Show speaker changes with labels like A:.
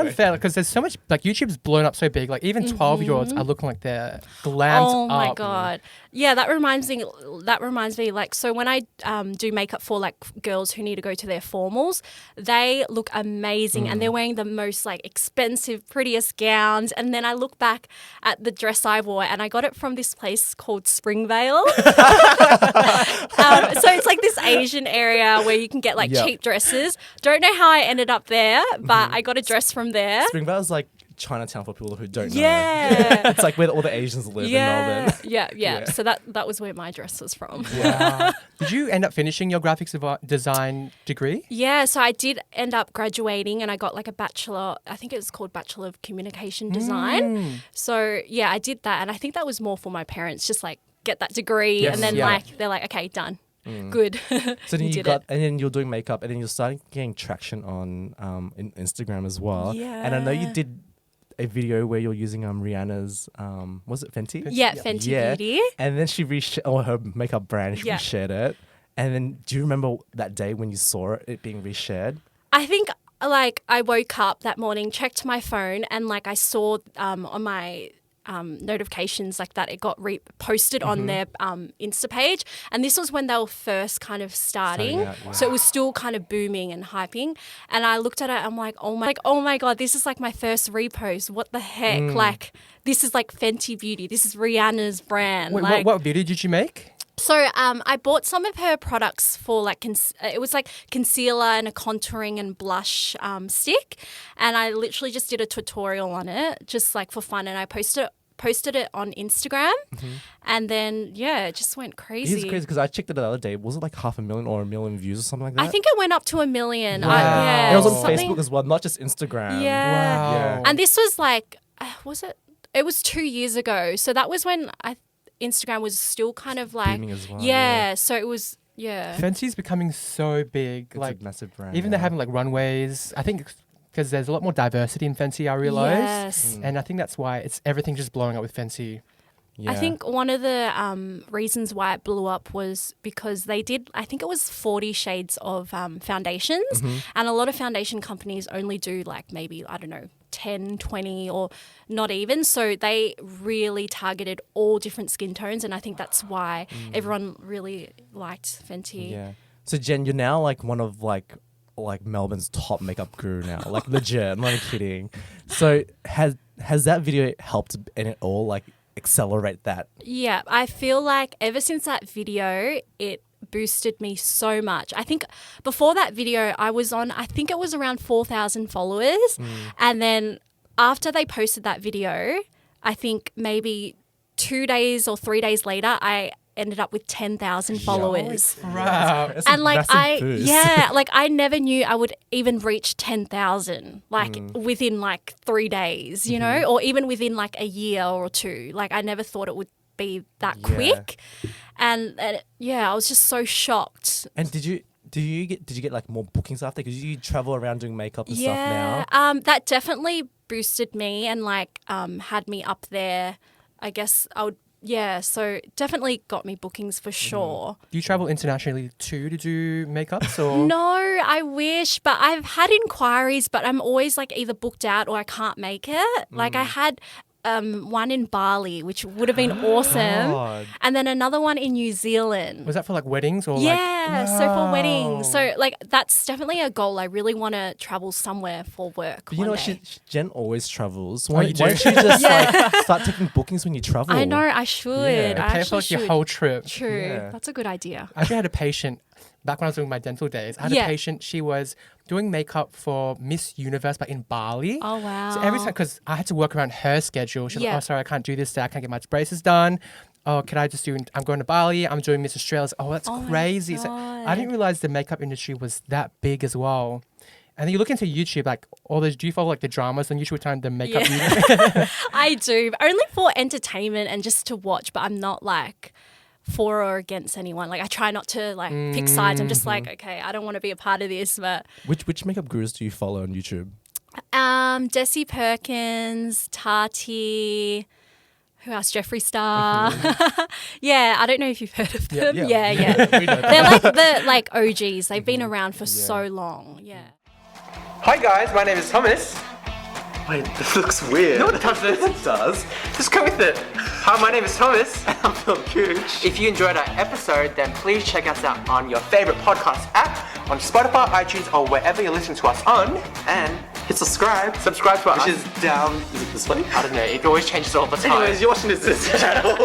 A: unfair because there's so much, like YouTube's blown up so big. Like even 12-year-olds are looking like they're glammed up.
B: Oh my God. Yeah, that reminds me, like, so when I do makeup for like girls who need to go to their formals, they look amazing and they're wearing the most like expensive, prettiest gowns. And then I look back at the dress I wore and I got it from this place called Springvale. So it's like this Asian area where you can get like cheap dresses. Don't know how I ended up there, but I got a dress from there.
C: Springvale's like Chinatown for people who don't know.
B: Yeah.
C: It's like where all the Asians live in Melbourne.
B: Yeah. So that was where my dress was from.
A: Wow. Did you end up finishing your graphics design degree?
B: Yeah, so I did end up graduating and I got like a bachelor, I think it was called Bachelor of Communication Design. So yeah, I did that and I think that was more for my parents, just like get that degree and then like they're like, okay, done. Good.
C: So then and then you're doing makeup and then you're starting getting traction on Instagram as well.
B: Yeah.
C: And I know you did a video where you're using Rihanna's was it Fenty?
B: Yeah, Fenty Beauty.
C: And then she her makeup brand, she reshared it. And then do you remember that day when you saw it being reshared?
B: I think like I woke up that morning, checked my phone and like I saw on my notifications like that it got posted on their Insta page, and this was when they were first kind of starting out, so it was still kind of booming and hyping, and I looked at it, I'm like, oh my God, this is like my first repost, what the heck, like this is like Fenty Beauty, this is Rihanna's brand.
A: Wait,
B: like,
A: what beauty did you make?
B: So I bought some of her products for like, it was like concealer and a contouring and blush stick, and I literally just did a tutorial on it just like for fun, and I posted it on Instagram, and then it just went crazy.
C: It's crazy because I checked it the other day. Was it like 500,000 or 1 million views or something like that?
B: I think it went up to 1 million.
C: Wow. It was on Facebook as well, not just Instagram.
B: Yeah.
A: Wow.
B: And this was like, it was 2 years ago. So that was when Instagram was still kind of like,
C: booming as well.
B: Yeah. So it was,
A: Fenty's becoming so big.
C: It's
A: like
C: a massive brand.
A: even they're having like runways. I think because there's a lot more diversity in Fenty, I realize.
B: Yes.
A: And I think that's why everything just blowing up with Fenty.
B: I think one of the reasons why it blew up was because they did, I think it was 40 shades of foundations, and a lot of foundation companies only do like maybe, I don't know, 10, 20 or not even. So they really targeted all different skin tones, and I think that's why everyone really liked Fenty.
C: Yeah. So Jen, you're now like one of like Melbourne's top makeup guru now, like legit. I'm not kidding. So has that video helped in it all, like accelerate that?
B: Yeah, I feel like ever since that video, it boosted me so much. I think before that video, I was on, I think it was around 4,000 followers, and then after they posted that video, I think maybe 2 days or 3 days later, I ended up with 10,000 followers.
A: Wow.
B: And like
C: boost.
B: like I never knew I would even reach 10,000 like within like 3 days, you know, or even within like a year or two. Like I never thought it would be that quick. And I was just so shocked.
C: And did you get like more bookings after, because you travel around doing makeup and stuff now?
B: That definitely boosted me and like had me up there. I guess I would. Yeah, so definitely got me bookings for sure.
A: Do you travel internationally too to do makeups or?
B: No, I wish, but I've had inquiries, but I'm always like either booked out or I can't make it. Like I had one in Bali, which would have been awesome.
C: God.
B: And then another one in New Zealand.
A: Was that for like weddings or
B: So for weddings. So like that's definitely a goal. I really want to travel somewhere for work.
C: But you know,
B: day.
C: Jen always travels.
A: Oh,
C: Why
A: you do?
C: don't you just like start taking bookings when you travel?
B: I know, I should.
C: Yeah.
B: I
A: pay for
B: actually
A: like
B: should.
A: your whole trip?
B: True.
C: Yeah.
B: That's a good idea.
A: I actually had a patient back when I was doing my dental days. I had a patient. She was doing makeup for Miss Universe, but in Bali.
B: Oh, wow.
A: So every time, because I had to work around her schedule. She's like, "Oh, sorry, I can't do this day. I can't get my braces done. Oh, can I just do? I'm going to Bali. I'm doing Miss Australia." Oh, that's crazy. So I didn't realize the makeup industry was that big as well. And then you look into YouTube, like all those. Do you follow like the dramas on YouTube time, the makeup?
B: I do, only for entertainment and just to watch. But I'm not like for or against anyone. Like I try not to like pick sides. I'm just like, okay, I don't want to be a part of this. But
C: which makeup gurus do you follow on YouTube?
B: Desi Perkins, Tati. Who else? Jeffree Star. Yeah, I don't know if you've heard of them. Yeah.
A: We know that.
B: They're like the like OGs. They've been around for so long. Yeah.
A: Hi guys, my name is Thomas.
D: Wait, this looks weird.
A: No, it doesn't.
D: It does.
A: Just go with it. Hi, my name is Thomas.
D: I'm Phil Cooch.
A: If you enjoyed our episode, then please check us out on your favorite podcast app, on Spotify, iTunes, or wherever you're listening to us on.
D: And hit subscribe.
A: Subscribe to us.
D: Which is down. Is it this way?
A: I don't know. It always changes all the time.
D: Anyways, you're watching this channel.